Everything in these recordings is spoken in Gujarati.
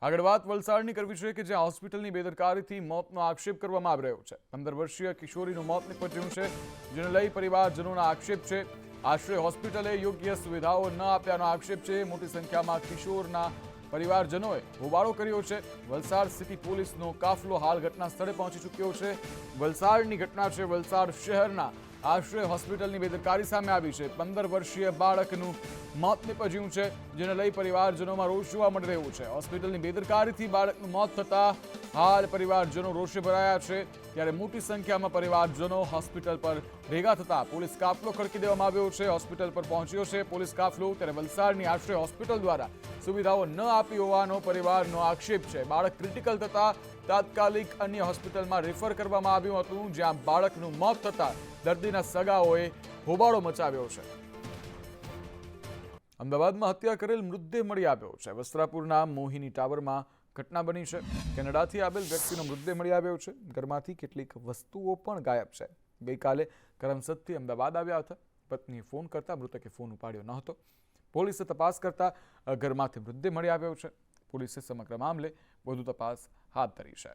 આગળ વાત વલસાડની કરવી છે કે જ્યાં હોસ્પિટલની બેદરકારીથી મોતનો આક્ષેપ કરવામાં આવી રહ્યો છે। 15 વર્ષીય કિશોરીનું મોત નિપજ્યું છે, જેને લઈ પરિવારજનોના આક્ષેપ છે। આશ્રય હોસ્પિટલે યોગ્ય સુવિધાઓ ન આપ્યાનો આક્ષેપ છે। મોટી સંખ્યામાં કિશોરના પરિવારજનોએ હોબાળો કર્યો છે। વલસાડ સિટી પોલીસનો કાફલો હાલ ઘટના સ્થળે પહોંચી ચૂક્યો છે। વલસાડની ઘટના છે। વલસાડ શહેરના આશ્રય હોસ્પિટલની બેદરકારી સામે આવી છે। 15 વર્ષીય બાળકનું મોત નિપજ્યું છે, જેને લઈ પરિવારજનોમાં રોષ જોવા મળી રહ્યો છે। હોસ્પિટલની બેદરકારીથી બાળકનું મોત થતા હાલ પરિવારજનો રોષે ભરાયા છે। ત્યારે મોટી સંખ્યામાં પરિવારજનો હોસ્પિટલ પર ભેગા થતા પોલીસ કાફલો ખડકી દેવામાં આવ્યો છે। હોસ્પિટલ પર પહોંચ્યો છે પોલીસ કાફલો। ત્યારે વલસાડની આશ્રય હોસ્પિટલ દ્વારા સુવિધાઓ ન આપી હોવાનો પરિવારનો આક્ષેપ છે। બાળક ક્રિટિકલ થતા તાત્કાલિક અન્ય હોસ્પિટલમાં રેફર કરવામાં આવ્યું હતું, જ્યાં બાળકનું મોત થતા દર્દીના સગાઓએ હોબાળો મચાવ્યો છે। અમદાવાદમાં હત્યા કરેલ મૃતદેહ મળી આવ્યો છે। વસ્ત્રાપુરના મોહિની ટાવરમાં ઘટના બની છે। કેનેડાથી આવેલ વ્યક્તિનો મૃતદેહ મળી આવ્યો છે। ઘરમાંથી કેટલીક વસ્તુઓ પણ ગાયબ છે। ગઈકાલે કરમસદથી અમદાવાદ આવ્યા હતા। પત્નીએ ફોન કરતા મૃતકે ફોન ઉપાડ્યો ન હતો। પોલીસે તપાસ કરતા ઘરમાંથી મૃતદેહ મળી આવ્યો છે। પોલીસે સમગ્ર મામલે વધુ તપાસ હાથ ધરી છે।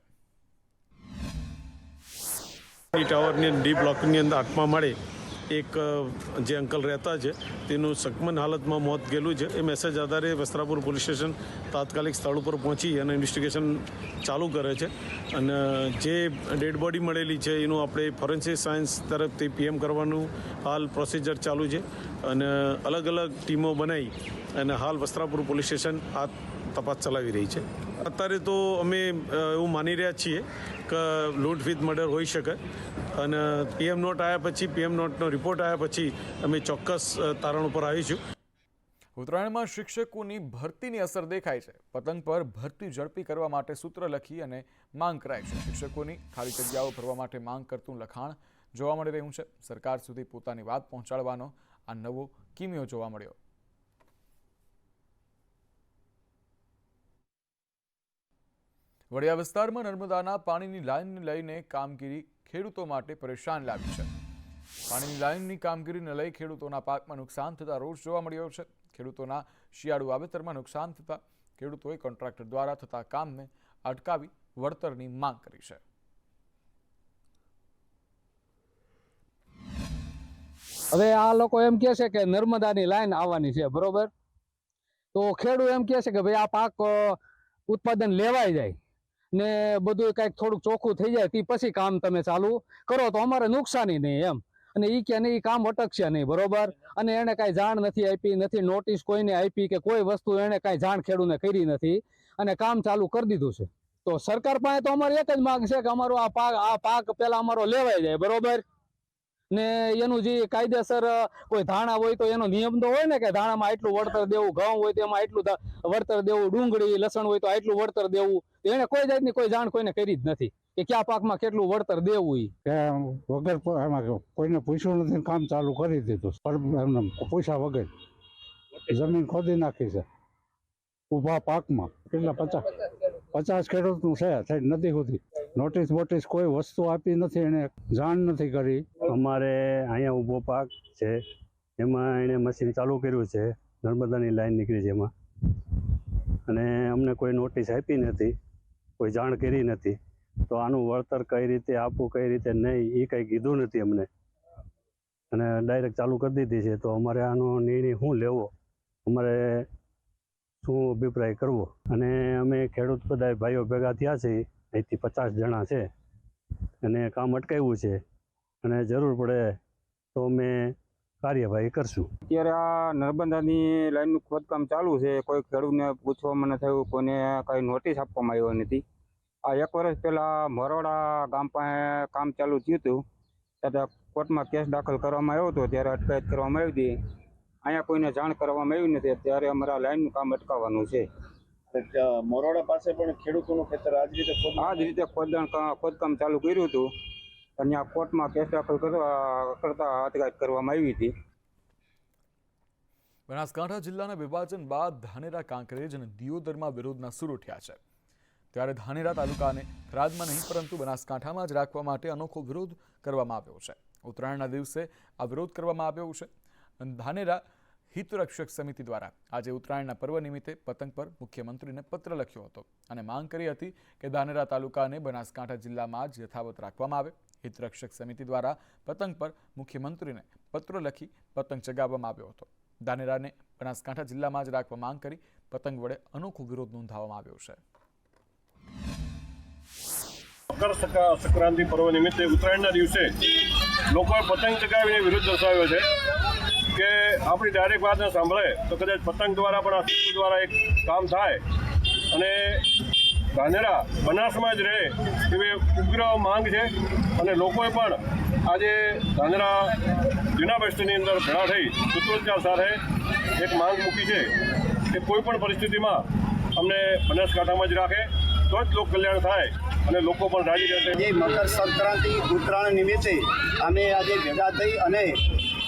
ટાવરની ડી બ્લોકની અંદર આંખમાં મળે એક જે અંકલ રહેતા છે તેનું સકમન હાલતમાં મોત ગયેલું છે। એ મેસેજ આધારે વસ્ત્રાપુર પોલીસ સ્ટેશન તાત્કાલિક સ્થળ ઉપર પહોંચી અને ઇન્વેસ્ટિગેશન ચાલુ કરે છે। અને જે ડેડ બોડી મળેલી છે એનું આપણે ફોરેન્સિક સાયન્સ તરફથી પીએમ કરવાનું હાલ પ્રોસિજર ચાલુ છે। અને અલગ અલગ ટીમો બનાવી અને હાલ વસ્ત્રાપુર પોલીસ સ્ટેશન આ તપાસ ચલાવી રહી છે। અત્યારે તો અમે એવું માની રહ્યા છીએ કે લૂંટ વિથ મર્ડર હોઈ શકે અને પીએમ નોટ આવ્યા પછી પીએમ નોટનો રિપોર્ટ આવ્યા પછી અમે ચોક્કસ તારણ ઉપર આવીશું। ઉત્તરાયણમાં શિક્ષકોની ભરતીની અસર દેખાય છે। પતંગ પર ભરતી ઝડપી કરવા માટે સૂત્ર લખી અને માંગ કરાય છે। શિક્ષકોની ખાલી જગ્યાઓ ભરવા માટે માંગ કરતું લખાણ જોવા મળી રહ્યું છે। સરકાર સુધી પોતાની વાત પહોંચાડવાનો આ નવો કિમિયો જોવા મળ્યો। વડિયા વિસ્તારમાં નર્મદાના પાણીની લાઇનને લઈને કામગીરી ખેડૂતો માટે પરેશાન લાવી છે। પાણીની લાઇનની કામગીરીને લઈ ખેડૂતોના પાકમાં નુકસાન થતા રોષ જોવા મળ્યો છે। ખેડૂતોના શિયાળુ વાવેતરમાં નુકસાન થતા ખેડૂતોએ કોન્ટ્રાક્ટર દ્વારા થતા કામને અટકાવી વળતરની માંગ કરી છે। હવે આ લોકો એમ કહે છે કે નર્મદાની લાઈન આવવાની છે, બરોબર? તો ખેડૂત એમ કહે છે કે ભાઈ આ પાક ઉત્પાદન લેવાઈ જાય ને બધું કંઈક થોડુંક ચોખ્ખું થઈ જાય તે પછી કામ તમે ચાલુ કરો તો અમારે નુકસાની નહીં એમ। અને એ કે નહીં, કામ અટકશે નહીં, બરોબર? અને એને કાંઈ જાણ નથી આપી, નથી નોટિસ કોઈને આપી કે કોઈ વસ્તુ એને કાંઈ જાણ ખેડૂતને કરી નથી અને કામ ચાલુ કરી દીધું છે। તો સરકાર પાસે તો અમારી એક જ માંગ છે કે અમારો આ પાક પહેલા અમારો લેવાઈ જાય, બરોબર? ને એનું જે કાયદેસર કોઈ ધાણા હોય તો એનો નિયમ તો હોય ને કે ધાણામાં આટલું વળતર દેવું, ઘઉં હોય તો એમાં આટલું વળતર દેવું, ડુંગળી લસણ હોય તો આટલું વળતર દેવું। એને કોઈ જાતની કોઈ જાણ કોઈને કરી જ નથી કે કયા પાકમાં કેટલું વળતર દેવું। વગર કોઈને પૂછ્યું નથી, કામ ચાલુ કરી દીધું પૈસા વગર। જમીન ખોદી નાખી છે ઊભા પાકમાં। કેટલા 50 ખેડૂતનું છે થઈ નથી હોતી। નોટિસ બોટિસ કોઈ વસ્તુ આપી નથી, એને જાણ નથી કરી। અમારે અહીંયા ઊભો પાક છે એમાં એણે મશીન ચાલુ કર્યું છે, નર્મદાની લાઈન નીકળી છે એમાં, અને અમને કોઈ નોટિસ આપી નથી, કોઈ જાણ કરી નથી। તો આનું વળતર કઈ રીતે આપવું, કઈ રીતે નહીં, એ કંઈ કીધું નથી અમને, અને ડાયરેક્ટ ચાલુ કરી દીધી છે। તો અમારે આનો નિર્ણય શું લેવો, અમારે શું અભિપ્રાય કરવો? અને અમે ખેડૂત બધા ભાઈઓ ભેગા થયા છે, અહીંથી 50 જણા છે, અને કામ અટકાવ્યું છે, અને જરૂર પડે તો અમે કાર્યવાહી કરશું। અત્યારે આ નર્મદાની લાઈનનું ખોદકામ ચાલુ છે। કોઈ ખેડૂતને પૂછવામાં ન થયું, કોઈને કાંઈ નોટિસ આપવામાં આવ્યો નથી। આ 1 વર્ષ પહેલાં મરોડા ગામ પાસે કામ ચાલુ થયું હતું, ત્યારે કોર્ટમાં કેસ દાખલ કરવામાં આવ્યો હતો, ત્યારે અટકાયત કરવામાં આવી હતી। અહીંયા કોઈને જાણ કરવામાં આવી નથી, ત્યારે અમારા લાઈનનું કામ અટકાવવાનું છે। મોરોડા પાસે પણ ખેડૂતોનું ખેતર આ જ રીતે ખોદકામ ચાલુ કર્યું હતું, અને આ કોર્ટમાં કેસ દાખલ કરતા અટકાયત કરવામાં આવી હતી। બનાસકાંઠા જિલ્લાના વિભાજન બાદ ધાનેરા, કાંકરેજ અને દિયોદરમાં વિરોધના સૂર ઉઠ્યા છે। ત્યારે ધાનેરા તાલુકાને થરાદમાં નહીં પરંતુ બનાસકાંઠામાં જ રાખવા માટે અનોખો વિરોધ કરવામાં આવ્યો છે। ઉત્તરાયણના દિવસે આ વિરોધ કરવામાં આવ્યો છે। ધાનેરા હિતરક્ષક સમિતિ દ્વારા આજે ઉત્તરાયણના પર્વ નિમિત્તે પતંગ પર મુખ્યમંત્રીને પત્ર લખ્યો હતો અને માંગ કરી હતી કે ધાનેરા તાલુકાને બનાસકાંઠા જિલ્લામાં જ યથાવત રાખવામાં આવે. હિતરક્ષક સમિતિ દ્વારા પતંગ પર મુખ્યમંત્રીને પત્ર લખી પતંગ ચગાવવામાં આવ્યો હતો. ધાનેરાને બનાસકાંઠા જિલ્લામાં જ રાખવા માંગ કરી પતંગ વડે અનોખો વિરોધ નોંધાવવામાં આવ્યો છે. મકર સંક્રાંતિ પર્વ નિમિત્તે ઉત્તરાયણના દિવસે લોકોએ પતંગ ચગાવીને વિરોધ દર્શાવ્યો છે કે આપણી ડાયરેક્ટ વાત ન સાંભળે તો કદાચ પતંગ દ્વારા પણ આ સિસ્ટમ દ્વારા એક કામ થાય અને ધાનેરા બનાસમાં જ રહે એવી ઉગ્ર માંગ છે. અને લોકોએ પણ આજે ધાનેરા જૂના બસ સ્ટેન્ડની અંદર ભેળા થઈ સૂત્રોચ્ચાર સાથે એક માંગ મૂકી છે કે કોઈ પણ પરિસ્થિતિમાં અમને બનાસકાંઠામાં જ રાખે તો જ લોક કલ્યાણ થાય અને લોકો પણ રાજી રહેશે. જે મકર સંક્રાંતિ ઉત્તરાયણ નિમિત્તે અમે આજે ભેગા થઈ અને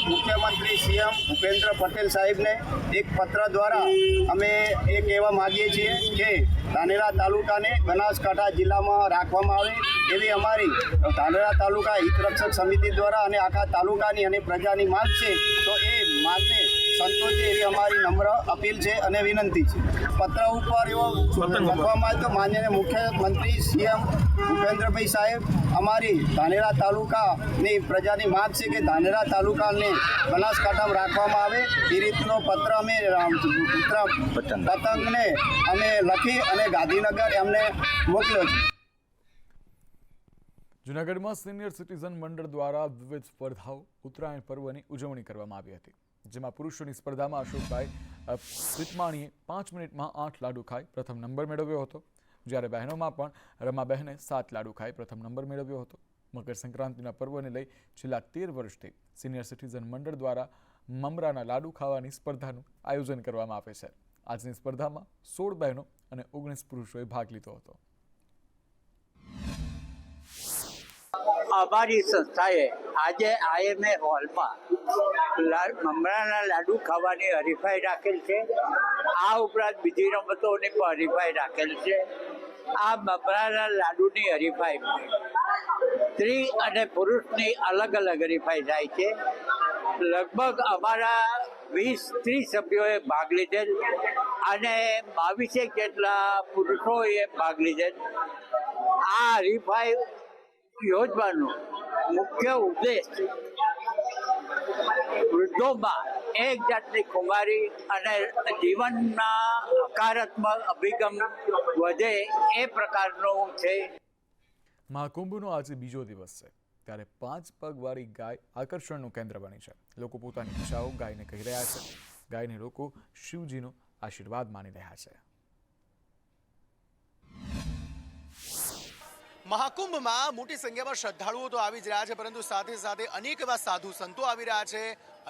મુખ્યમંત્રી સીએમ ભૂપેન્દ્ર પટેલ સાહેબને એક પત્ર દ્વારા અમે એ કહેવા માગીએ છીએ કે ધાનેરા તાલુકાને બનાસકાંઠા જિલ્લામાં રાખવામાં આવે એવી અમારી ધાનેરા તાલુકા હિતરક્ષક સમિતિ દ્વારા અને આખા તાલુકાની અને પ્રજાની માંગ છે. તો એ માંગને સંતોષે એવી અમારી નમ્ર અપીલ છે અને વિનંતી છે. પત્ર ઉપર એવો લખવામાં આવે તો માનનીય મુખ્યમંત્રી સીએમ ભૂપેન્દ્રભાઈ સાહેબ અમારી ધાનેરા તાલુકાની પ્રજાની માંગ છે કે ધાનેરા તાલુકાને બનાસકાંઠામાં રાખવામાં આવે એ રીતનો પત્ર અમે પતંગને અમે લખી અને ગાંધીનગર એમને મોકલ્યો છે. જૂનાગઢમાં સિનિયર સિટીઝન મંડળ દ્વારા વિવિધ સ્પર્ધાઓ ઉત્તરાયણ પર્વની ઉજવણી કરવામાં આવી હતી. જેમાં પુરુષોની સ્પર્ધામાં અશોકભાઈ પ્રિતમાણીએ 5 મિનિટમાં 8 લાડુ ખાઈ પ્રથમ નંબર મેળવ્યો હતો. જ્યારે બહેનોમાં પણ રમાબહેને 7 લાડુ ખાઈ પ્રથમ નંબર મેળવ્યો હતો. મકર સંક્રાંતિના પર્વને લઈ છેલ્લા 13 વર્ષથી સિનિયર સિટીઝન મંડળ દ્વારા મમરાના લાડુ ખાવાની સ્પર્ધાનું આયોજન કરવામાં આવે છે. આજની સ્પર્ધામાં 16 બહેનો અને 19 પુરુષોએ ભાગ લીધો હતો. અમારી સંસ્થાએ આજે IMA હોલમાં મમરાના લાડુ ખાવાની હરીફાઈ રાખેલ છે. આ ઉપરાંત બીજી રમતોની પણ હરીફાઈ રાખેલ છે. આ મમરાના લાડુની હરીફાઈમાં સ્ત્રી અને પુરુષની અલગ અલગ હરીફાઈ થાય છે. લગભગ અમારા 20-30 સભ્યોએ ભાગ લીધેલ અને 22 જેટલા પુરુષોએ ભાગ લીધેલ. આ હરીફાઈ યોજવાનો મુખ્ય ઉદ્દેશ વૃદ્ધોમાં એક જાતની ખુમારી અને જીવનના હકારાત્મક અભિગમ વધે એ પ્રકારનું છે. મહાકુંભનો આજે બીજો દિવસ છે ત્યારે 5 પગવાળી ગાય આકર્ષણનું કેન્દ્ર બની છે. લોકો પોતાની ઈચ્છાઓ ગાયને કહી રહ્યા છે. ગાયને લોકો શિવજીનો આશીર્વાદ માની રહ્યા છે. મહાકુંભમાં મોટી સંખ્યામાં શ્રદ્ધાળુઓ તો આવી જ રહ્યા છે, પરંતુ સાથે સાથે અનેક એવા સાધુ સંતો આવી રહ્યા છે,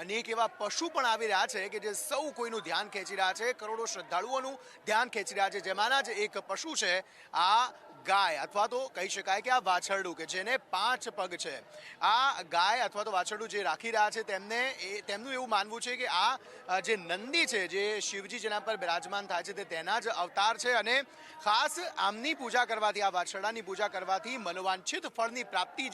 અનેક એવા પશુ પણ આવી રહ્યા છે કે જે સૌ કોઈનું ધ્યાન ખેંચી રહ્યા છે. કરોડો શ્રદ્ધાળુઓનું ધ્યાન ખેંચી રહ્યા છે. જેમાંના જ એક પશુ છે આ ગાય, અથવા તો કહી શકાય કે આ વાછરડું કે જેને 5 પગ છે. આ ગાય અથવા તો વાછરડું જે રાખી રહ્યા છે તેમનું એવું માનવું છે કે આ જે નંદી છે, જે શિવજી જેના પર બિરાજમાન થાય છે તે તેના જ અવતાર છે અને ખાસ આમની પૂજા કરવાથી, આ વાછરડાની પૂજા કરવાથી मनोवांछित फलની પ્રાપ્તિ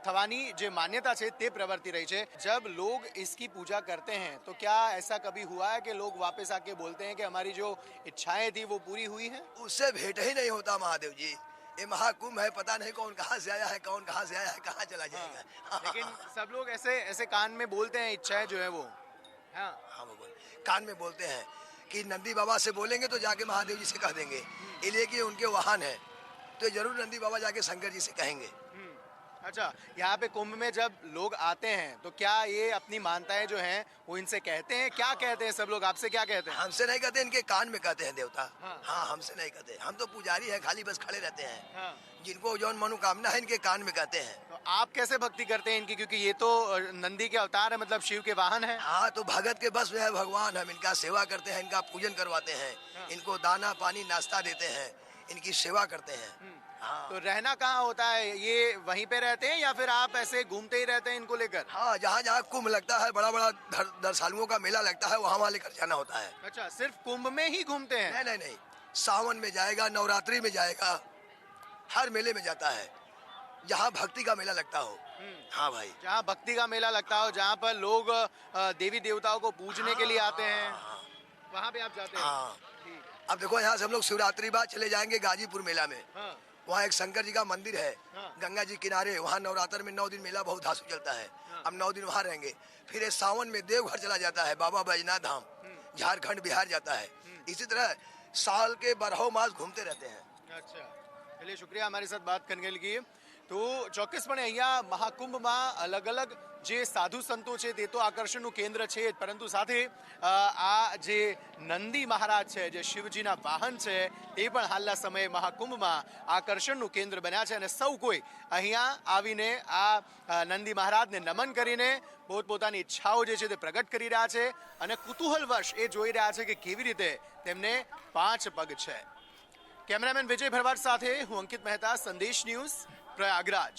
થવાની જે માન્યતા છે તે પ્રવર્તી રહી છે. जब लोग इसकी पूजा करते हैं तो क्या ऐसा कभी हुआ है कि लोग वापस आके बोलते हैं कि हमारी जो इच्छाएं थी वो पूरी हुई है? उससे भेंट ही नहीं होता महादेव जी. ये महाकुंभ है, पता नहीं कौन कहाँ से आया है, कौन कहाँ से आया है, कहाँ चला जाएगा. लेकिन सब लोग ऐसे कान में बोलते हैं इच्छाएं जो है वो. हाँ वो बोल कान में बोलते हैं कि नंदी बाबा से बोलेंगे तो जाके महादेव जी से कह देंगे, इसलिए कि उनके वाहन है तो जरूर नंदी बाबा जाके शंकर जी से कहेंगे. अच्छा, यहाँ पे कुंभ में जब लोग आते हैं तो क्या ये अपनी मानताएं जो हैं वो इनसे कहते हैं? क्या कहते हैं सब लोग, आपसे क्या कहते हैं? हमसे नहीं कहते, इनके कान में कहते हैं देवता. हाँ हमसे नहीं कहते, हम तो पुजारी है, खाली बस खड़े रहते हैं. जिनको जो मनोकामना है इनके कान में कहते हैं. तो आप कैसे भक्ति करते हैं इनकी, क्योंकि ये तो नंदी के अवतार है, मतलब शिव के वाहन है? हाँ, तो भगत के बस में है भगवान. हम इनका सेवा करते हैं, इनका पूजन करवाते हैं, इनको दाना पानी नाश्ता देते हैं, इनकी सेवा करते हैं. हाँ. तो रहना कहाँ होता है? ये वहीं पे रहते हैं या फिर आप ऐसे घूमते ही रहते हैं इनको लेकर? हाँ, जहाँ जहाँ कुंभ लगता है, बड़ा बड़ा दर्शनालुओं का मेला लगता है, वहाँ लेकर जाना होता है. अच्छा, सिर्फ कुंभ में ही घूमते हैं? नहीं, सावन में जाएगा, नवरात्रि में जाएगा, हर मेले में जाता है. जहाँ भक्ति का मेला लगता हो। हाँ भाई, जहाँ भक्ति का मेला लगता हो, जहाँ पर लोग देवी देवताओं को पूजने के लिए आते हैं, वहाँ पे आप जाते हैं। हाँ, ठीक। अब देखो यहाँ से हम लोग शिवरात्रि बाद चले जाएंगे गाजीपुर मेला में। हाँ, वहाँ एक शंकर जी का मंदिर है, हाँ। गंगा जी किनारे। वहाँ नवरात्र में 9 दिन मेला बहुत धांसू चलता है। हम 9 दिन वहाँ रहेंगे। फिर इस सावन में देवघर चला जाता है, बाबा बैजनाथ धाम, झारखंड बिहार जाता है। इसी तरह साल के 12 मास घूमते रहते हैं। अच्छा, चलिए शुक्रिया અમારી સાથે વાત કરને के लिए। તો ચોક્કસપણે અહીંયા મહાકુંભમાં અલગ અલગ જે સાધુ સંતો છે તે તો આકર્ષણનું કેન્દ્ર છે જ, પરંતુ સાથે આ જે નંદી મહારાજ છે, જે શિવજીના વાહન છે, તે પણ હાલના સમયે મહાકુંભમાં આકર્ષણનું કેન્દ્ર બન્યા છે અને સૌ કોઈ અહીંયા આવીને આ નંદી મહારાજને નમન કરીને પોતપોતાની ઈચ્છાઓ જે છે તે પ્રગટ કરી રહ્યા છે અને કુતૂહલવશ એ જોઈ રહ્યા છે કે કેવી રીતે તેમને 5 પગ છે। કેમેરામેન વિજય ભરવાડ સાથે હું અંકિત મહેતા, સંદેશ ન્યૂઝ, પ્રયાગરાજ।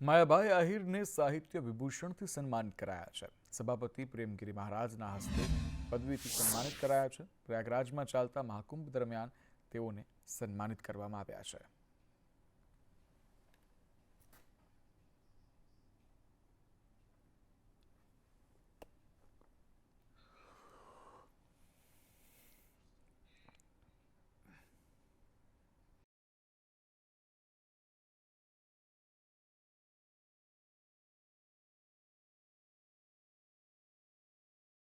માયાભાઈ આહિરને સાહિત્ય વિભૂષણથી સન્માનિત કરાયા છે। સભાપતિ પ્રેમગીરી મહારાજના હસ્તે પદવીથી સન્માનિત કરાયા છે। પ્રયાગરાજમાં ચાલતા મહાકુંભ દરમિયાન તેઓને સન્માનિત કરવામાં આવ્યા છે।